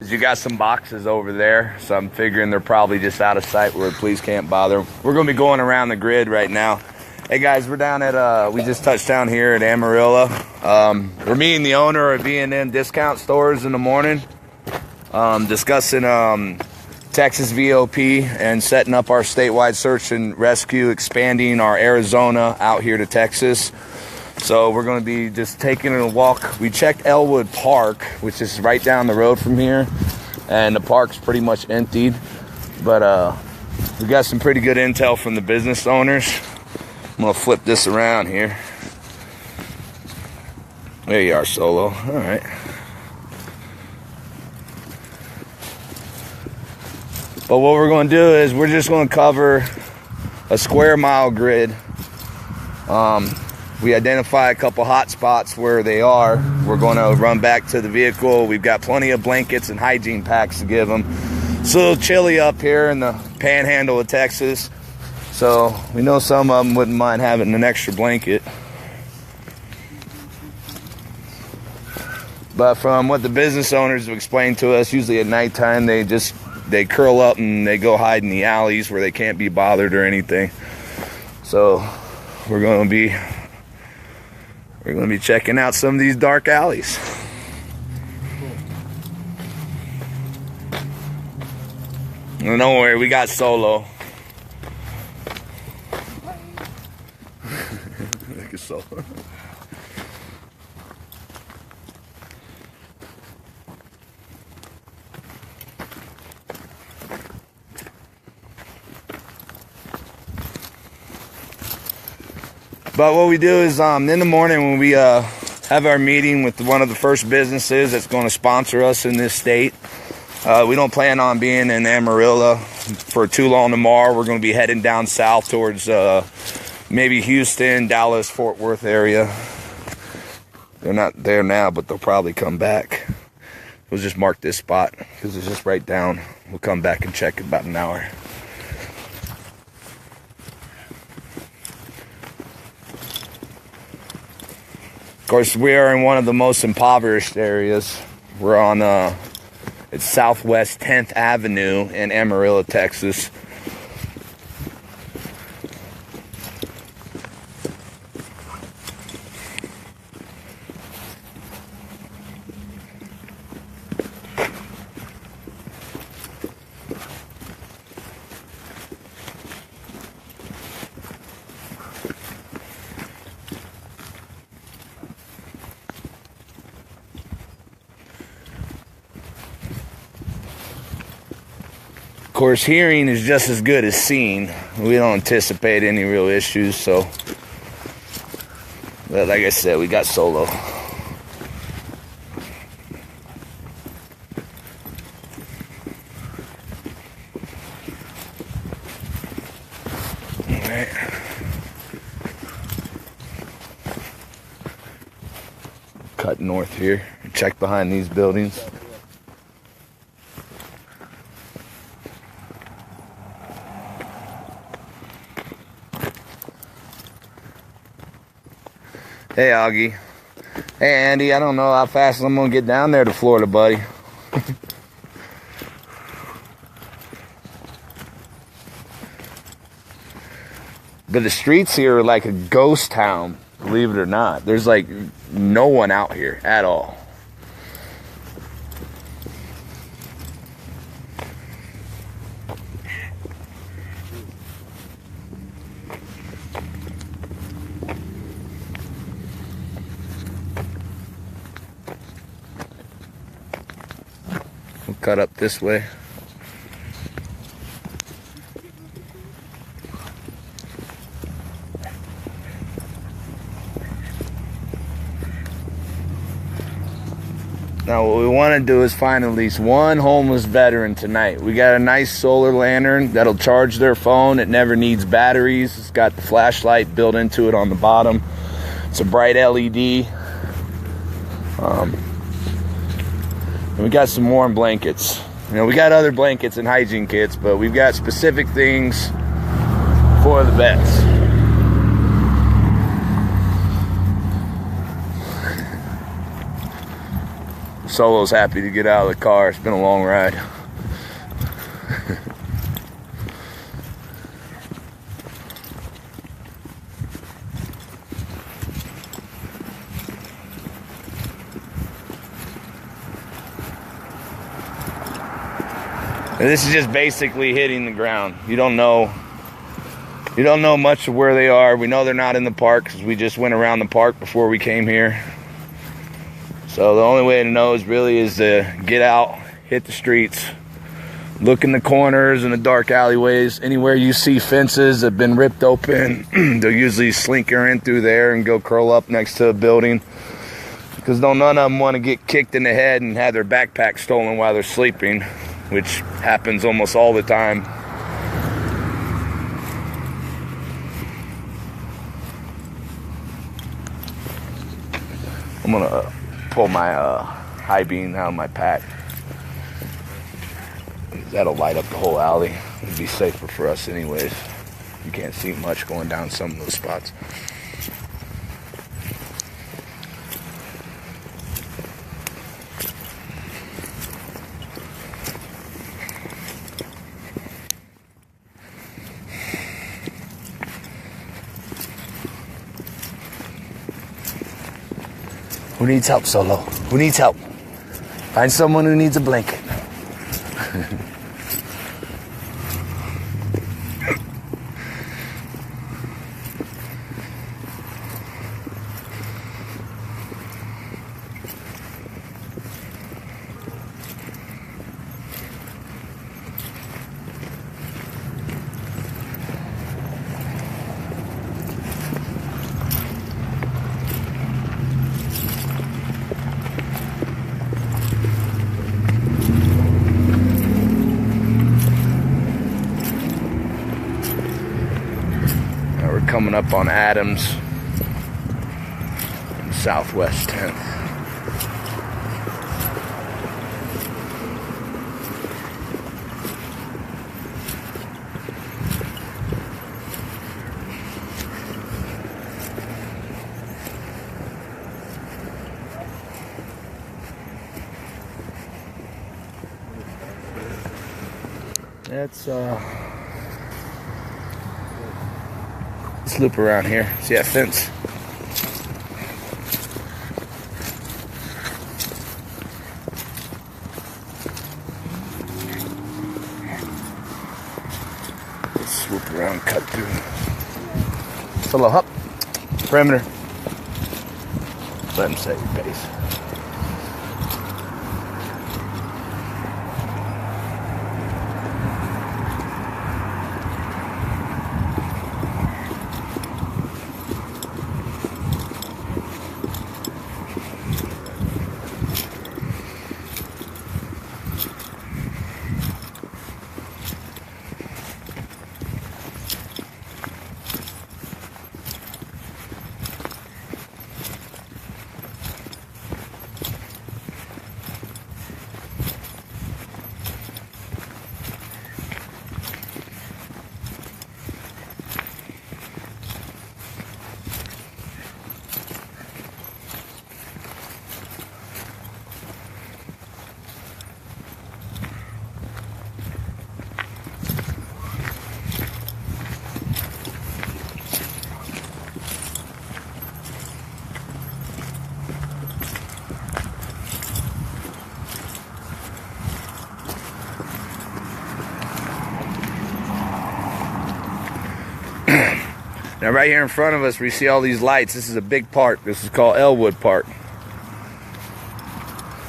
You got some boxes over there, so I'm figuring they're probably just out of sight where police can't bother them. We're going to be going around the grid right now. Hey guys, we're down at, we just touched down here at Amarillo. We're meeting the owner of V&M Discount Stores in the morning, discussing Texas VOP and setting up our statewide search and rescue, expanding our Arizona out here to Texas. So we're going to be just taking a walk. We checked Elwood Park, which is right down the road from here, and the park's pretty much emptied. But we got some pretty good intel from the business owners. I'm going to flip this around here. There you are, Solo. All right. But what we're going to do is we're just going to cover a square mile grid. We identify a couple hot spots where they are. We're going to run back to the vehicle. We've got plenty of blankets and hygiene packs to give them. It's a little chilly up here in the panhandle of Texas, so we know some of them wouldn't mind having an extra blanket. But from what the business owners have explained to us, usually at nighttime they curl up and they go hide in the alleys where they can't be bothered or anything. So we're going to be checking out some of these dark alleys. And don't worry, we got Solo. Look at Solo. But what we do is in the morning when we have our meeting with one of the first businesses that's going to sponsor us in this state, we don't plan on being in Amarillo for too long tomorrow. We're going to be heading down south towards maybe Houston, Dallas, Fort Worth area. They're not there now, but they'll probably come back. We'll just mark this spot because it's just right down. We'll come back and check in about an hour. Of course, we are in one of the most impoverished areas. We're on it's Southwest 10th Avenue in Amarillo, Texas. Of course, hearing is just as good as seeing. We don't anticipate any real issues, so. But like I said, we got Solo. Alright. Cut north here. Check behind these buildings. Hey, Augie. Hey, Andy, I don't know how fast I'm going to get down there to Florida, buddy. But the streets here are like a ghost town, believe it or not. There's like no one out here at all. We'll cut up this way. Now what we want to do is find at least one homeless veteran tonight. We got a nice solar lantern that'll charge their phone. It never needs batteries. It's got the flashlight built into it on the bottom. It's a bright LED. And we got some warm blankets. You know, we got other blankets and hygiene kits, but we've got specific things for the vets. Solo's happy to get out of the car. It's been a long ride. And this is just basically hitting the ground. You don't know much of where they are. We know they're not in the park because we just went around the park before we came here. So the only way to know is to get out, hit the streets, look in the corners and the dark alleyways. Anywhere you see fences that have been ripped open, they'll usually slinker in through there and go curl up next to a building. Because none of them want to get kicked in the head and have their backpack stolen while they're sleeping, which happens almost all the time. I'm gonna pull my high beam out of my pack. That'll light up the whole alley. It'd be safer for us anyways. You can't see much going down some of those spots. Who needs help, Solo? Who needs help? Find someone who needs a blanket. Coming up on Adams and Southwest 10th. Let's loop around here. See that fence? Let's swoop around, cut through. Solo, hop. Perimeter. Let him set your pace. Now right here in front of us, we see all these lights. This is a big park. This is called Elwood Park.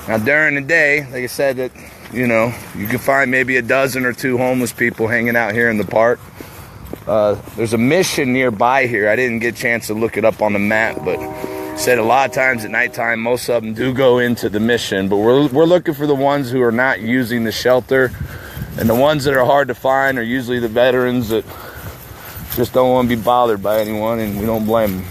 Now during the day, like I said, that you can find maybe a dozen or two homeless people hanging out here in the park. There's a mission nearby here. I didn't get a chance to look it up on the map, but said a lot of times at nighttime, most of them do go into the mission. But we're looking for the ones who are not using the shelter, and the ones that are hard to find are usually the veterans that just don't want to be bothered by anyone, and we don't blame them.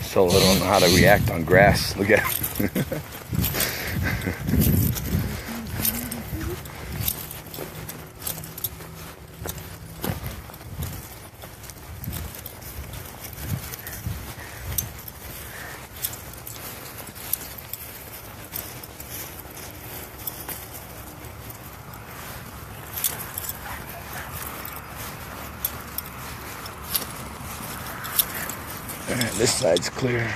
Solo don't know how to react on grass. Look at him. Alright, this side's clear.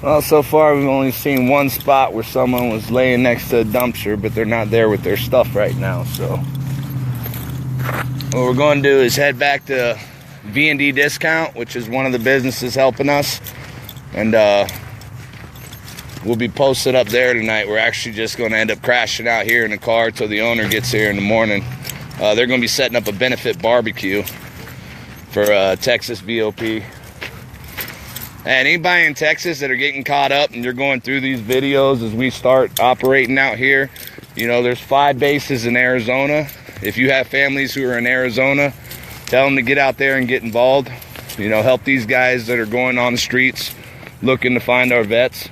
Well, so far we've only seen one spot where someone was laying next to a dumpster, but they're not there with their stuff right now. So what we're going to do is head back to V&D Discount, which is one of the businesses helping us, and we'll be posted up there tonight. We're actually just going to end up crashing out here in the car till the owner gets here in the morning. They're going to be setting up a benefit barbecue for Texas VOP. And anybody in Texas that are getting caught up and you're going through these videos as we start operating out here, you know, there's 5 bases in Arizona. If you have families who are in Arizona, tell them to get out there and get involved. You know, help these guys that are going on the streets looking to find our vets.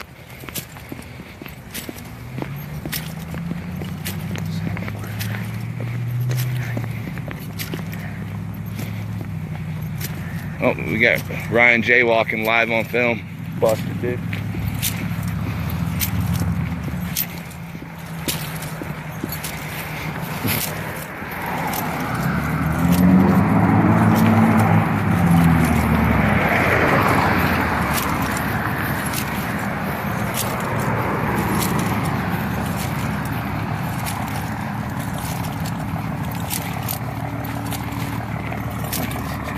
Oh, we got Ryan jaywalking live on film. Busted, dude.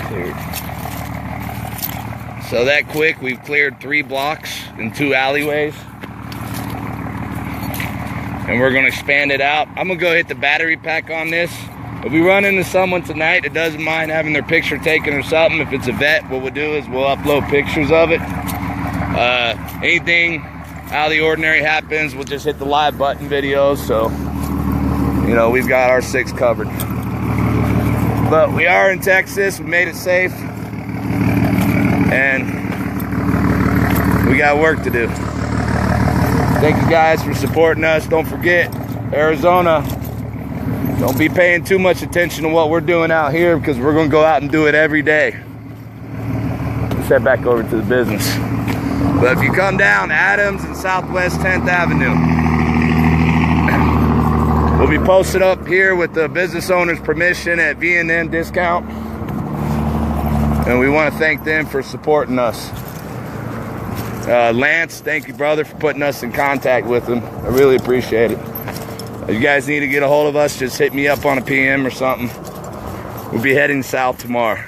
Cleared. So that quick, we've cleared 3 blocks and 2 alleyways. And we're gonna expand it out. I'm gonna go hit the battery pack on this. If we run into someone tonight that doesn't mind having their picture taken or something, if it's a vet, what we'll do is we'll upload pictures of it. Anything out of the ordinary happens, we'll just hit the live button videos. So, you know, we've got our 6 covered. But we are in Texas, we made it safe. And we got work to do. Thank you guys for supporting us. Don't forget, Arizona, don't be paying too much attention to what we're doing out here, because we're going to go out and do it every day. Let's head back over to the business. But if you come down Adams and Southwest 10th Avenue, we'll be posted up here with the business owner's permission at V&M Discount. And we want to thank them for supporting us. Lance, thank you, brother, for putting us in contact with them. I really appreciate it. If you guys need to get a hold of us, just hit me up on a PM or something. We'll be heading south tomorrow.